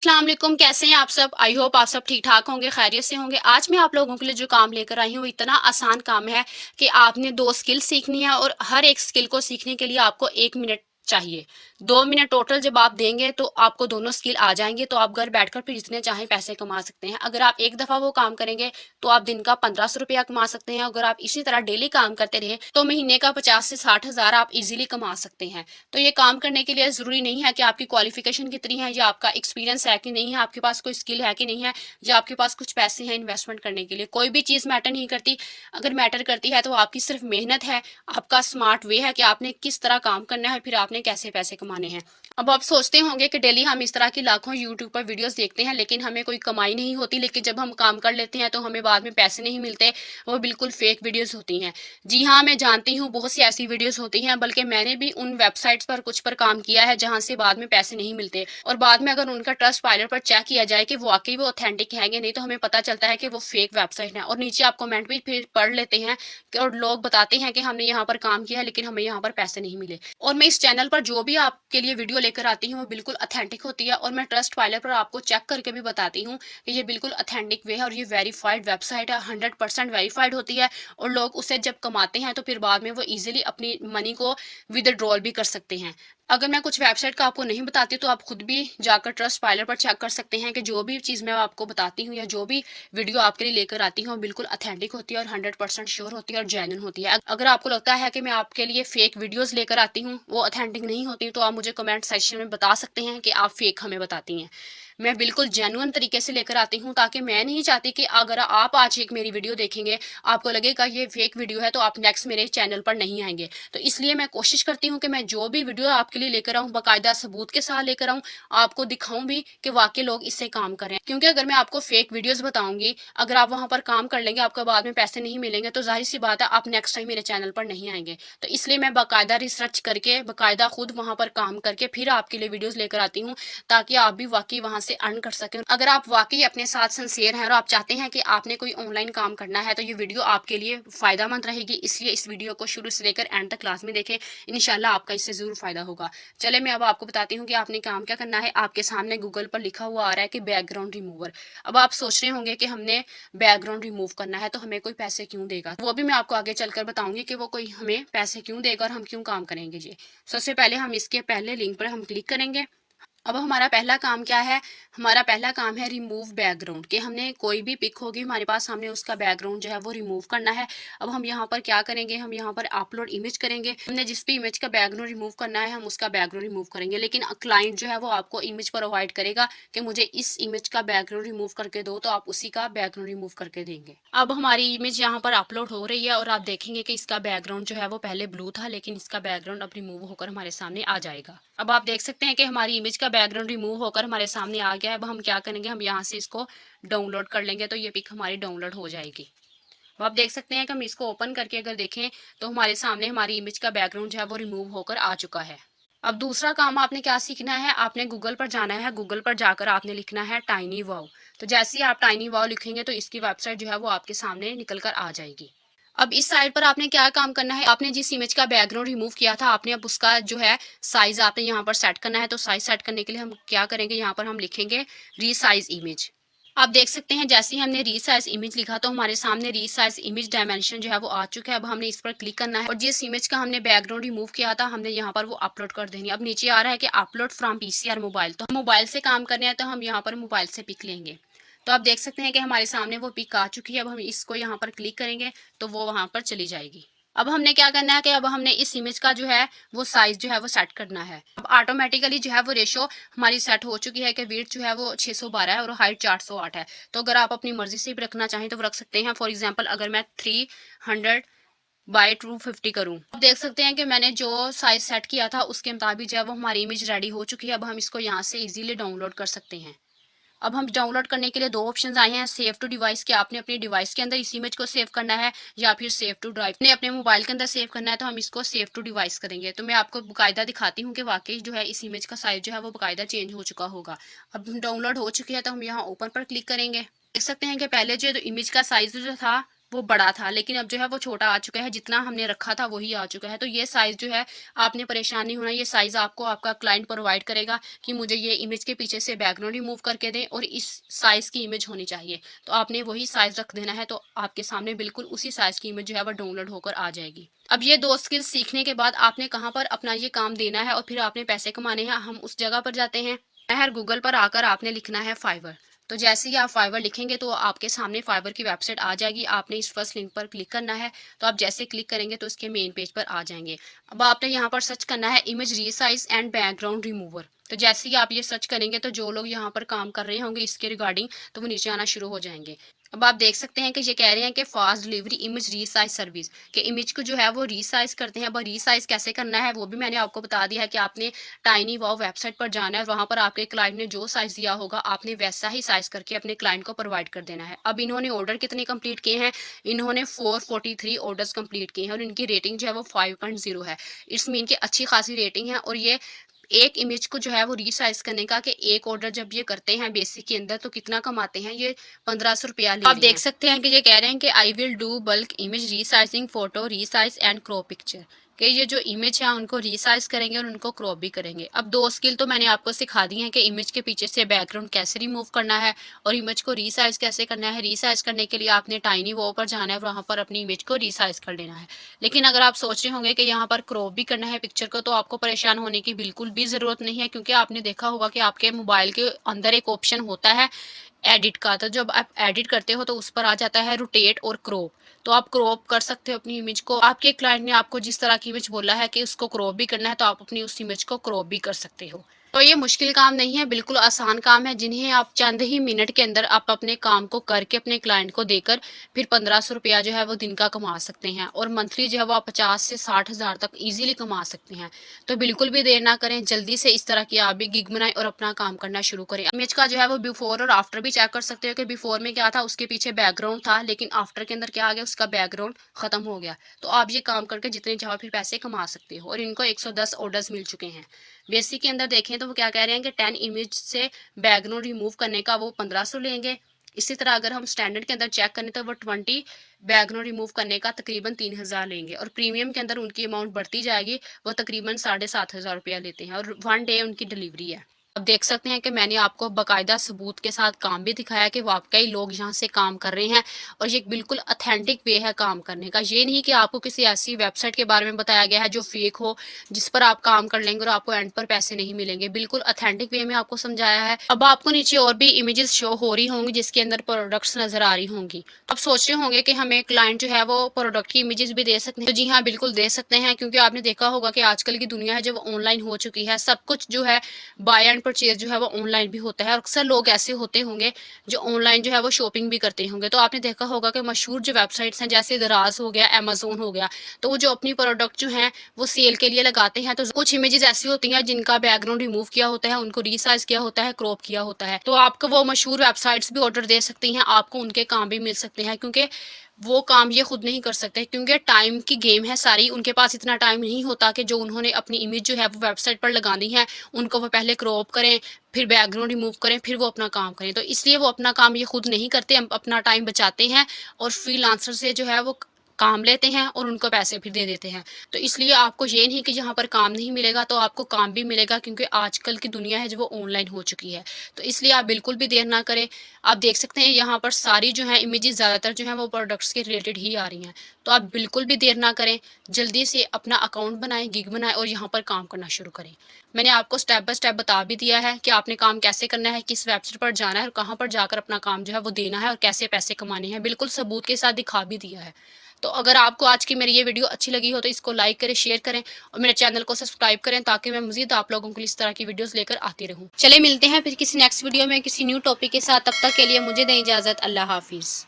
अस्सलाम वालेकुम, कैसे हैं आप सब। आई होप आप सब ठीक ठाक होंगे, खैरियत से होंगे। आज मैं आप लोगों के लिए जो काम लेकर आई हूँ इतना आसान काम है कि आपने दो स्किल सीखनी है और हर एक स्किल को सीखने के लिए आपको 1 मिनट चाहिए। 2 मिनट टोटल जब आप देंगे तो आपको दोनों स्किल आ जाएंगे, तो आप घर बैठकर फिर जितने चाहें पैसे कमा सकते हैं। अगर आप एक दफा वो काम करेंगे तो आप दिन का 1500 रुपया कमा सकते हैं। अगर आप इसी तरह डेली काम करते रहे तो महीने का 50 से 60 हज़ार आप इजीली कमा सकते हैं। तो ये काम करने के लिए ज़रूरी नहीं है कि आपकी क्वालिफिकेशन कितनी है या आपका एक्सपीरियंस है कि नहीं है, आपके पास कोई स्किल है कि नहीं है, या आपके पास कुछ पैसे हैं इन्वेस्टमेंट करने के लिए। कोई भी चीज़ मैटर नहीं करती। अगर मैटर करती है तो आपकी सिर्फ मेहनत है, आपका स्मार्ट वे है कि आपने किस तरह काम करना है, फिर आपने कैसे पैसे कमाने हैं। अब आप सोचते होंगे कि डेली हम इस तरह की लाखों यूट्यूब पर वीडियोस देखते हैं लेकिन हमें कोई कमाई नहीं होती, लेकिन जब हम काम कर लेते हैं तो हमें बाद में पैसे नहीं मिलते। वो बिल्कुल फेक वीडियोस होती हैं। जी हाँ, मैं जानती हूँ बहुत सी ऐसी वीडियोस होती हैं, बल्कि मैंने भी उन वेबसाइट्स पर कुछ पर काम किया है जहाँ से बाद में पैसे नहीं मिलते, और बाद में अगर उनका ट्रस्ट पायलट पर चेक किया जाए कि वाकई वो ऑथेंटिक है या नहीं, तो हमें पता चलता है कि वो फेक वेबसाइट है। और नीचे आप कमेंट भी फिर पढ़ लेते हैं और लोग बताते हैं कि हमने यहाँ पर काम किया है लेकिन हमें यहाँ पर पैसे नहीं मिले। और मैं इस चैनल पर जो भी आपके लिए वीडियो लेकर आती हूँ वो बिल्कुल ऑथेंटिक होती है, और मैं ट्रस्ट पायलट पर आपको चेक करके भी बताती हूँ कि ये बिल्कुल ऑथेंटिक वे है और ये वेरीफाइड वेबसाइट है, 100% वेरीफाइड होती है। और लोग उसे जब कमाते हैं तो फिर बाद में वो इजीली अपनी मनी को विदड्रॉल भी कर सकते हैं। अगर मैं कुछ वेबसाइट का आपको नहीं बताती तो आप खुद भी जाकर ट्रस्ट पायलट पर चेक कर सकते हैं कि जो भी चीज़ मैं आपको बताती हूँ या जो भी वीडियो आपके लिए लेकर आती हूँ बिल्कुल ऑथेंटिक होती है और 100% श्योर होती है और जेन्युइन होती है। अगर आपको लगता है कि मैं आपके लिए फेक वीडियोस लेकर आती हूँ, वो ऑथेंटिक नहीं होती, तो आप मुझे कमेंट सेक्शन में बता सकते हैं कि आप फेक हमें बताती हैं। मैं बिल्कुल जेन्युइन तरीके से लेकर आती हूँ, ताकि मैं नहीं चाहती कि अगर आप आज एक मेरी वीडियो देखेंगे आपको लगेगा ये फेक वीडियो है तो आप नेक्स्ट मेरे चैनल पर नहीं आएंगे। तो इसलिए मैं कोशिश करती हूँ कि मैं जो भी वीडियो आपके लिए लेकर आऊँ बाकायदा सबूत के साथ लेकर आऊँ, आपको दिखाऊं भी कि वाकई लोग इससे काम कर रहे हैं। क्योंकि अगर मैं आपको फेक वीडियोस बताऊंगी, अगर आप वहां पर काम कर लेंगे आपको बाद में पैसे नहीं मिलेंगे, तो जाहिर सी बात है आप नेक्स्ट टाइम मेरे चैनल पर नहीं आएंगे। तो इसलिए मैं बाकायदा रिसर्च करके बाकायदा खुद वहां पर काम करके फिर आपके लिए वीडियोस लेकर आती हूँ, ताकि आप भी वाकई वहां से अर्न कर सकें। अगर आप वाकई अपने साथ सिंसियर हैं और आप चाहते हैं कि आपने कोई ऑनलाइन काम करना है तो ये वीडियो आपके लिए फायदेमंद रहेगी। इसलिए इस वीडियो को शुरू से लेकर एंड तक क्लास में देखें, इंशाल्लाह आपका इससे जरूर फायदा होगा। चले मैं अब आपको बताती हूँ कि आपने काम क्या करना है। आपके सामने गूगल पर लिखा हुआ आ रहा है कि बैकग्राउंड रिमूवर। अब आप सोच रहे होंगे कि हमने बैकग्राउंड रिमूव करना है तो हमें कोई पैसे क्यों देगा, वो भी मैं आपको आगे चलकर बताऊंगी कि वो कोई हमें पैसे क्यों देगा और हम क्यों काम करेंगे। जी, सबसे पहले हम इसके पहले लिंक पर हम क्लिक करेंगे। अब हमारा पहला काम क्या है। हमारा पहला काम है रिमूव बैकग्राउंड, कि हमने कोई भी पिक होगी हमारे पास, हमने उसका बैकग्राउंड जो है वो रिमूव करना है। अब हम यहाँ पर क्या करेंगे, हम यहाँ पर अपलोड इमेज करेंगे। हमने जिस भी इमेज का बैकग्राउंड रिमूव करना है हम उसका बैकग्राउंड रिमूव करेंगे, लेकिन क्लाइंट जो है वो आपको इमेज प्रोवाइड करेगा कि मुझे इस इमेज का बैकग्राउंड रिमूव करके दो, तो आप उसी का बैकग्राउंड रिमूव करके देंगे। अब हमारी इमेज यहाँ पर अपलोड हो रही है और आप देखेंगे कि इसका बैकग्राउंड जो है वो पहले ब्लू था, लेकिन इसका बैकग्राउंड अब रिमूव होकर हमारे सामने आ जाएगा। अब आप देख सकते हैं कि हमारी इमेज का बैकग्राउंड रिमूव होकर हमारे सामने आ गया है। अब हम क्या करेंगे, हम यहाँ से इसको डाउनलोड कर लेंगे तो ये पिक हमारी डाउनलोड हो जाएगी। अब आप देख सकते हैं कि हम इसको ओपन करके अगर देखें तो हमारे सामने हमारी इमेज का बैकग्राउंड जो है वो रिमूव होकर आ चुका है। अब दूसरा काम आपने क्या सीखना है, आपने गूगल पर जाना है। गूगल पर जाकर आपने लिखना है टाइनी वाव। तो जैसे ही आप टाइनी वाव लिखेंगे तो इसकी वेबसाइट जो है वो आपके सामने निकल कर आ जाएगी। अब इस साइड पर आपने क्या काम करना है, आपने जिस इमेज का बैकग्राउंड रिमूव किया था आपने अब उसका जो है साइज आपने यहाँ पर सेट करना है। तो साइज सेट करने के लिए हम क्या करेंगे, यहाँ पर हम लिखेंगे रीसाइज इमेज। आप देख सकते हैं जैसे ही हमने रीसाइज इमेज लिखा तो हमारे सामने रीसाइज इमेज डायमेंशन जो है वो आ चुका है। अब हमने इस पर क्लिक करना है और जिस इमेज का हमने बैकग्राउंड रिमूव किया था हमने यहाँ पर वो अपलोड कर देनी है। अब नीचे आ रहा है कि अपलोड फ्रॉम पीसी और मोबाइल, तो हम मोबाइल से काम करने हैं तो हम यहाँ पर मोबाइल से पिक लेंगे। तो आप देख सकते हैं कि हमारे सामने वो पिक आ चुकी है। अब हम इसको यहाँ पर क्लिक करेंगे तो वो वहां पर चली जाएगी। अब हमने क्या करना है कि अब हमने इस इमेज का जो है वो साइज जो है वो सेट करना है। अब ऑटोमेटिकली जो है वो रेशो हमारी सेट हो चुकी है कि वेट जो है वो 612 है और हाइट 408 है। तो अगर आप अपनी मर्जी से भी रखना चाहें तो वो रख सकते हैं। फॉर एग्जाम्पल अगर मैं 300/250 करूं, आप देख सकते हैं कि मैंने जो साइज सेट किया था उसके मुताबिक जो है वो हमारी इमेज रेडी हो चुकी है। अब हम इसको यहाँ से इजीली डाउनलोड कर सकते हैं। अब हम डाउनलोड करने के लिए दो ऑप्शंस आए हैं, सेव टू डिवाइस, के आपने अपने डिवाइस के अंदर इस इमेज को सेव करना है, या फिर सेव टू ड्राइव ने अपने मोबाइल के अंदर सेव करना है। तो हम इसको सेव टू डिवाइस करेंगे। तो मैं आपको बाकायदा दिखाती हूँ कि वाकई जो है इस इमेज का साइज जो है वो बाकायदा चेंज हो चुका होगा। अब डाउनलोड हो चुकी है तो हम यहाँ ओपन पर क्लिक करेंगे। देख सकते हैं कि पहले जो इमेज का साइज जो था वो बड़ा था, लेकिन अब जो है वो छोटा आ चुका है, जितना हमने रखा था वही आ चुका है। तो ये साइज़ जो है आपने परेशान नहीं होना, ये साइज़ आपको आपका क्लाइंट प्रोवाइड करेगा कि मुझे ये इमेज के पीछे से बैकग्राउंड रिमूव करके दें और इस साइज़ की इमेज होनी चाहिए। तो आपने वही साइज़ रख देना है, तो आपके सामने बिल्कुल उसी साइज़ की इमेज जो है वो डाउनलोड होकर आ जाएगी। अब ये 2 स्किल्स सीखने के बाद आपने कहाँ पर अपना ये काम देना है और फिर आपने पैसे कमाने हैं, हम उस जगह पर जाते हैं। हर गूगल पर आकर आपने लिखना है फाइवर। तो जैसे ही आप फाइवर लिखेंगे तो आपके सामने फाइवर की वेबसाइट आ जाएगी। आपने इस फर्स्ट लिंक पर क्लिक करना है। तो आप जैसे क्लिक करेंगे तो इसके मेन पेज पर आ जाएंगे। अब आपने यहाँ पर सर्च करना है image resize and background remover. तो जैसे ही आप ये सर्च करेंगे तो जो लोग यहाँ पर काम कर रहे होंगे इसके रिगार्डिंग, तो वो नीचे आना शुरू हो जाएंगे। अब आप देख सकते हैं कि ये कह रहे हैं कि fast delivery image resize service, कि इमेज को जो है वो रीसाइज करते हैं। अब रीसाइज कैसे करना है वो भी मैंने आपको बता दिया है कि आपने टाइनी वाव वेबसाइट पर जाना है और वहाँ पर आपके क्लाइंट ने जो साइज़ दिया होगा आपने वैसा ही साइज़ करके अपने क्लाइंट को प्रोवाइड कर देना है। अब इन्होंने ऑर्डर कितने कंप्लीट किए हैं, इन्होंने 443 ऑर्डर्स कंप्लीट किए हैं और इनकी रेटिंग जो है वो 5.0 है। इट्स मीन कि अच्छी खासी रेटिंग है। और ये एक इमेज को जो है वो रीसाइज करने का, कि एक ऑर्डर जब ये करते हैं बेसिक के अंदर तो कितना कमाते हैं, ये 1500 रुपया ले आप देख सकते हैं कि ये कह रहे हैं कि I will do bulk image resizing photo resize and crop picture, कि ये जो इमेज है उनको रीसाइज करेंगे और उनको क्रॉप भी करेंगे। अब 2 स्किल तो मैंने आपको सिखा दी हैं कि इमेज के पीछे से बैकग्राउंड कैसे रिमूव करना है और इमेज को रीसाइज कैसे करना है। रीसाइज करने के लिए आपने टाइनी वो पर जाना है और वहाँ पर अपनी इमेज को रीसाइज कर लेना है। लेकिन अगर आप सोच रहे होंगे कि यहाँ पर क्रॉप भी करना है पिक्चर को, तो आपको परेशान होने की बिल्कुल भी ज़रूरत नहीं है, क्योंकि आपने देखा होगा कि आपके मोबाइल के अंदर एक ऑप्शन होता है एडिट का। तो जब आप एडिट करते हो तो उस पर आ जाता है रोटेट और क्रॉप। तो आप क्रॉप कर सकते हो अपनी इमेज को। आपके क्लाइंट ने आपको जिस तरह की इमेज बोला है कि उसको क्रॉप भी करना है, तो आप अपनी उस इमेज को क्रॉप भी कर सकते हो। तो ये मुश्किल काम नहीं है, बिल्कुल आसान काम है, जिन्हें आप चंद ही मिनट के अंदर आप अपने काम को करके अपने क्लाइंट को देकर फिर 1500 रुपया जो है वो दिन का कमा सकते हैं। और मंथली जो है वो आप 50 से 60 हज़ार तक इजीली कमा सकते हैं। तो बिल्कुल भी देर ना करें, जल्दी से इस तरह की आप भी गिग बनाएं और अपना काम करना शुरू करें। इमेज का जो है वो बिफोर और आफ्टर भी चेक कर सकते हो कि बिफोर में क्या था, उसके पीछे बैकग्राउंड था, लेकिन आफ्टर के अंदर क्या आ गया, उसका बैकग्राउंड खत्म हो गया। तो आप ये काम करके जितने चाहो फिर पैसे कमा सकते हो। और इनको 110 ऑर्डर्स मिल चुके हैं। बेसिक के अंदर देखें तो वो क्या कह रहे हैं कि 10 इमेज से बैकग्राउंड रिमूव करने का वो 1500 लेंगे। इसी तरह अगर हम स्टैंडर्ड के अंदर चेक करें तो वो 20 बैकग्राउंड रिमूव करने का तकरीबन 3000 लेंगे। और प्रीमियम के अंदर उनकी अमाउंट बढ़ती जाएगी, वो तकरीबन 7500 रुपया लेते हैं और 1 डे उनकी डिलीवरी है। अब देख सकते हैं कि मैंने आपको बाकायदा सबूत के साथ काम भी दिखाया कि वाकई लोग यहाँ से काम कर रहे हैं और ये बिल्कुल ऑथेंटिक वे है काम करने का। ये नहीं कि आपको किसी ऐसी वेबसाइट के बारे में बताया गया है जो फेक हो, जिस पर आप काम कर लेंगे और आपको एंड पर पैसे नहीं मिलेंगे। बिल्कुल ऑथेंटिक वे में आपको समझाया है। अब आपको नीचे और भी इमेजेस शो हो रही होंगी जिसके अंदर प्रोडक्ट्स नजर आ रही होंगी। अब सोच रहे होंगे कि हमें क्लाइंट जो है वो प्रोडक्ट की इमेजेस भी दे सकते हैं। तो जी हाँ, बिल्कुल दे सकते हैं, क्योंकि आपने देखा होगा कि आजकल की दुनिया है जो ऑनलाइन हो चुकी है। सब कुछ जो है बाय एंड परचेज जो है वो ऑनलाइन भी होता है। और अक्सर लोग ऐसे होते होंगे जो ऑनलाइन जो है वो शॉपिंग भी करते होंगे। तो आपने देखा होगा कि मशहूर जो वेबसाइट्स हैं जैसे दराज हो गया, अमेजोन हो गया, तो वो जो अपनी प्रोडक्ट जो हैं वो सेल के लिए लगाते हैं। तो कुछ इमेजेस ऐसी होती हैं जिनका बैकग्राउंड रिमूव किया होता है, उनको रीसाइज किया होता है, क्रॉप किया होता है। तो आपको वो मशहूर वेबसाइट्स भी ऑर्डर दे सकती हैं, आपको उनके काम भी मिल सकते हैं, क्योंकि वो काम ये खुद नहीं कर सकते, क्योंकि टाइम की गेम है सारी। उनके पास इतना टाइम नहीं होता कि जो उन्होंने अपनी इमेज जो है वो वेबसाइट पर लगानी है उनको वो पहले क्रॉप करें, फिर बैकग्राउंड रिमूव करें, फिर वो अपना काम करें। तो इसलिए वो अपना काम ये खुद नहीं करते, अपना टाइम बचाते हैं और फ्रीलांसर से जो है वो काम लेते हैं और उनको पैसे फिर दे देते हैं। तो इसलिए आपको ये नहीं कि यहाँ पर काम नहीं मिलेगा, तो आपको काम भी मिलेगा, क्योंकि आजकल की दुनिया है जो वो ऑनलाइन हो चुकी है। तो इसलिए आप बिल्कुल भी देर ना करें। आप देख सकते हैं यहाँ पर सारी जो है इमेजेस ज़्यादातर जो है वो प्रोडक्ट्स के रिलेटेड ही आ रही हैं। तो आप बिल्कुल भी देर ना करें, जल्दी से अपना अकाउंट बनाएं, गिग बनाएं और यहाँ पर काम करना शुरू करें। मैंने आपको स्टेप बाय स्टेप बता भी दिया है कि आपने काम कैसे करना है, किस वेबसाइट पर जाना है और कहाँ पर जाकर अपना काम जो है वो देना है और कैसे पैसे कमाने हैं, बिल्कुल सबूत के साथ दिखा भी दिया है। तो अगर आपको आज की मेरी ये वीडियो अच्छी लगी हो तो इसको लाइक करें, शेयर करें और मेरे चैनल को सब्सक्राइब करें, ताकि मैं मज़ीद आप लोगों के लिए इस तरह की वीडियोस लेकर आती रहूं। चले मिलते हैं फिर किसी नेक्स्ट वीडियो में किसी न्यू टॉपिक के साथ। तब तक के लिए मुझे दें इजाज़त। अल्लाह हाफिज़।